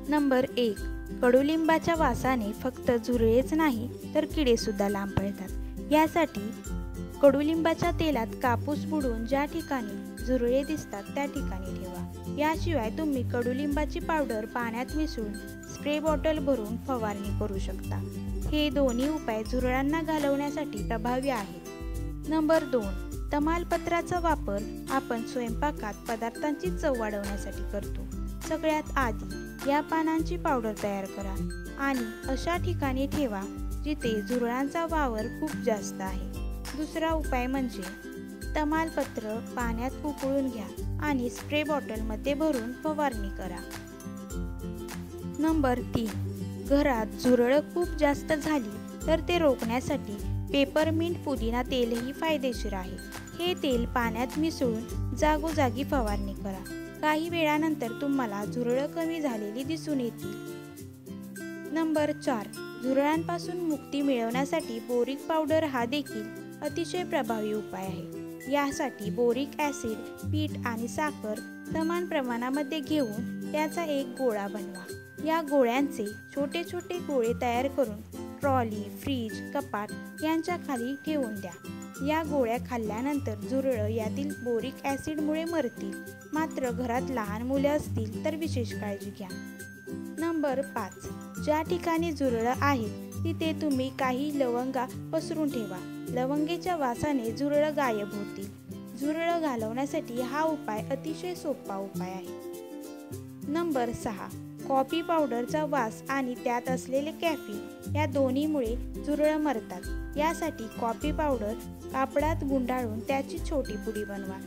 Number 1. कडुलिंबाच्या वासाने फक्त झुरळेच नाही तर किडे सुद्धा लांब पळतात। यासाठी कडुलिंबाच्या तेलात कापूस बुडवून ज्या ठिकाणी झुरळे दिसतात त्या ठिकाणी ठेवा। याशिवाय तुम्ही कडुलिंबाची पावडर पाण्यात मिसळून स्प्रे बॉटल भरून फवारणी करू शकता। हे दोन्ही उपाय झुरळांना घालवण्यासाठी प्रभावी आहेत। नंबर 2. तमालपत्राचा वापर आपण स्वयंपाकात पदार्थांची चव वाढवण्यासाठी करतो। सगळ्यात आधी या पानांची पावडर तयार करा आणि अशा ठिकाणी ठेवा जिथे झुरळांचा वावर खूप जास्त आहे। दुसरा उपाय म्हणजे तमालपत्र पाण्यात उकळून घ्या आणि स्प्रे बॉटलमध्ये भरून फवारणी करा। नंबर 3. घरात झुरळं खूप जास्त झाली तर ते रोखण्यासाठी पेपरमिंट पुदिना तेलही फायदेशीर आहे। हे तेल पाण्यात मिसळून जागोजागी फवारणी करा। काही वेळानंतर तुम्हाला झुरळं कमी झालेली दिसून येतील। नंबर 4. झुरळांपासून मुक्ती मिळवण्यासाठी बोरिक पावडर हा देखील अतिशय प्रभावी उपाय आहे। यासाठी बोरिक ॲसिड, पीठ आणि साखर समान प्रमाणामध्ये घेऊन त्याचा एक गोळा बनवा। या गोळ्यांचे छोटे छोटे गोळे तयार करून ट्रॉली, फ्रीज, कपाट यांच्या खाली ठेवून द्या। या गोळ्या खाल्ल्यानंतर झुरळं यातील बोरिक ॲसिडमुळे मरतील। मात्र घरात लहान मुले असतील तर विशेष काळजी घ्या। नंबर 5. ज्या ठिकाणी झुरळं आहेत तिथे तुम्ही काही लवंगा पसरून ठेवा। लवंगेच्या वासाने झुरळं गायब होतील। झुरळं घालवण्यासाठी हा उपाय अतिशय सोपा उपाय आहे। नंबर 6. कॉफी पावडरचा वास आणि त्यात असलेले कॅफीन या दोन्हीमुळे झुरळं मरतात। यासाठी कॉफी पावडर कापडात गुंडाळून त्याची छोटी पुडी बनवा।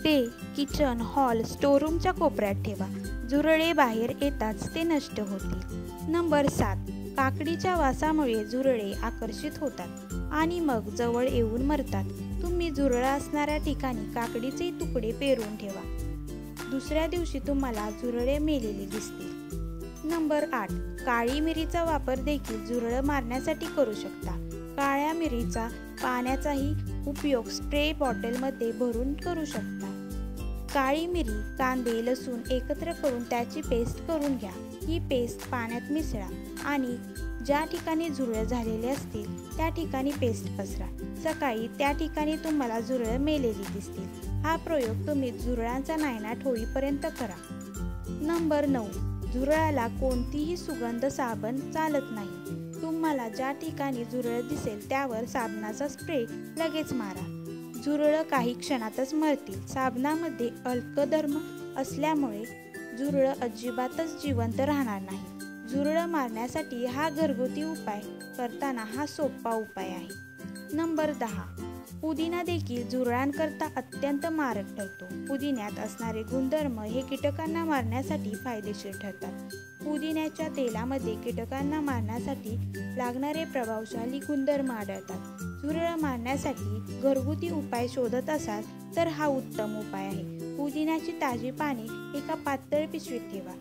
ते किचन, हॉल, स्टोरूमच्या कोपऱ्यात ठेवा। झुरळे बाहेर येताच ते नष्ट होतील। नंबर 7. काकडीच्या वासामुळे झुरळे आकर्षित होतात आणि मग जवळ येऊन मरतात। तुम्ही झुरळं असणाऱ्या ठिकाणी काकडीचे तुकडे पेरून ठेवा। दुसऱ्या दिवशी तुम्हाला झुरळे मेलेले दिसतील। नंबर 8. काळी मिरीचा वापर देखील झुरळं मारण्यासाठी करू शकता। काळ्या मिरीचा पाण्याचाही उपयोग स्प्रे बॉटलमध्ये भरून करू शकता। काळी मिरी, कांदे, लसूण एकत्र करून त्याची पेस्ट करून घ्या। ही पेस्ट पाण्यात मिसळा आणि ज्या ठिकाणी झुरळ झालेले असतील त्या ठिकाणी पेस्ट पसरा। सकाळी त्या ठिकाणी तुम्हाला झुरळं मेलेली दिसतील। हा प्रयोग तुम्ही झुरळांचा नायनाट होईपर्यंत करा। नंबर 9. झुरळाला कोणतीही सुगंध साबण चालत नाही। तुम्हाला ज्या ठिकाणी झुरळ दिसेल त्यावर साबणाचा स्प्रे लगेच मारा। झुरळं काही क्षणातच मरतील। साबणामध्ये अल्कधर्म असल्यामुळे झुरळं अजिबातच जिवंत राहणार नाही। झुरळं मारण्यासाठी हा घरगुती उपाय करताना हा सोपा उपाय आहे। नंबर 10. पुदिना देखील झुरळांकरता अत्यंत मारक ठरतो। पुदिन्यात असणारे गुणधर्म हे कीटकांना मारण्यासाठी फायदेशीर ठरतात। पुदिन्याच्या तेलामध्ये कीटकांना मारण्यासाठी लागणारे प्रभावशाली गुणधर्म आढळतात। झुरळं मारण्यासाठी घरगुती उपाय शोधत असाल तर हा उत्तम उपाय आहे। पुदिन्याची ताजी पाने एका पातळ पिशवीत ठेवा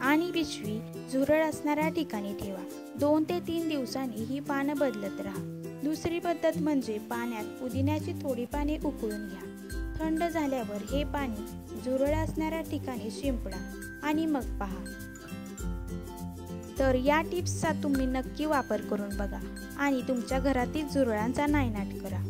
आणि पिशवी झुरळ असणाऱ्या ठिकाणी ठेवा। 2 ते 3 दिवसांनी ही पानं बदलत राहा। दुसरी पद्धत म्हणजे पाण्यात पुदिन्याची थोडी पाने उकळून घ्या। थंड झाल्यावर हे पाणी झुरळ असणाऱ्या ठिकाणी शिंपडा आणि मग पहा। तर या टिप्सचा तुम्ही नक्की वापर करून बघा आणि तुमच्या घरातील झुरळांचा नायनाट करा।